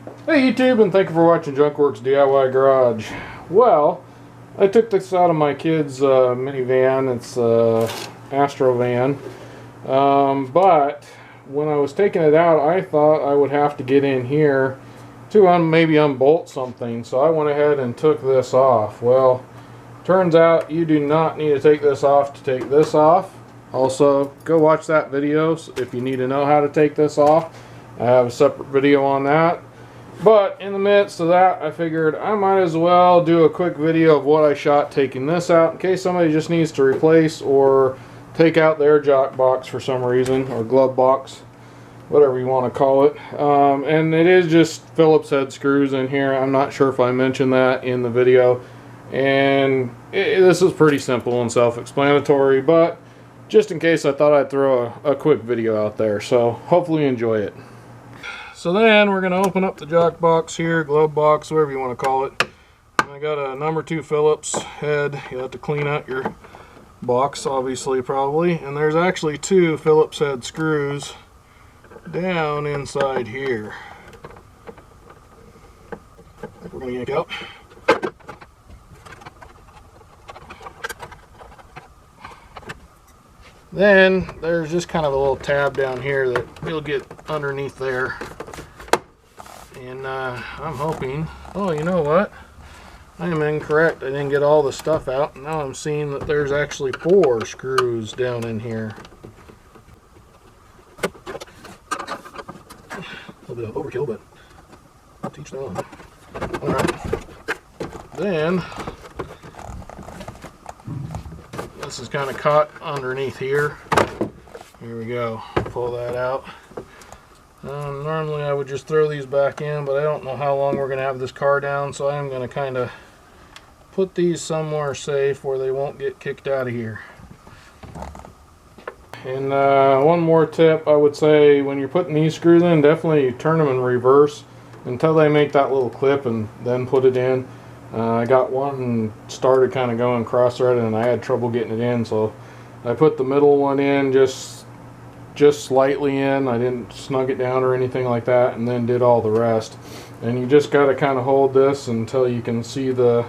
Hey YouTube, and thank you for watching Junkworks DIY Garage. Well, I took this out of my kid's minivan. It's Astro van. But when I was taking it out, I thought I would have to get in here to maybe unbolt something. So I went ahead and took this off. Well, turns out you do not need to take this off to take this off. Also, go watch that video if you need to know how to take this off. I have a separate video on that. But in the midst of that, I figured I might as well do a quick video of what I shot taking this out in case somebody just needs to replace or take out their jock box for some reason, or glove box, whatever you want to call it. And it is just Phillips head screws in here. I'm not sure if I mentioned that in the video. And this is pretty simple and self-explanatory, but just in case, I thought I'd throw a quick video out there. So hopefully you enjoy it. So then we're going to open up the jock box here, glove box, whatever you want to call it. And I got a number 2 Phillips head. You'll have to clean out your box, obviously, probably. And there's actually 2 Phillips head screws down inside here. I think we're going to yank out. Then there's just kind of a little tab down here that you'll get underneath there. And I'm hoping, oh, you know what? I am incorrect. I didn't get all the stuff out. Now I'm seeing that there's actually 4 screws down in here. A little bit of overkill, but I'll teach that one. Alright. Then this is kind of caught underneath here. Here we go. Pull that out. Normally I would just throw these back in, but I don't know how long we're going to have this car down, so I am going to kind of put these somewhere safe where they won't get kicked out of here. And one more tip, I would say when you're putting these screws in, definitely turn them in reverse until they make that little clip and then put it in. I got one and started kind of going cross-threaded and I had trouble getting it in, so I put the middle one in just slightly in. I didn't snug it down or anything like that, and then did all the rest. And you just got to kind of hold this until you can see the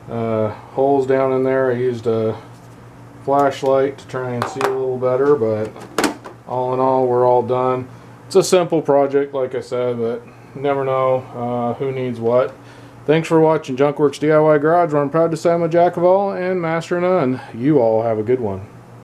holes down in there. I used a flashlight to try and see a little better, but all in all, we're all done. It's a simple project, like I said, but you never know who needs what. Thanks for watching Junkworks DIY Garage, where I'm proud to say I'm a jack of all and master of none. You all have a good one.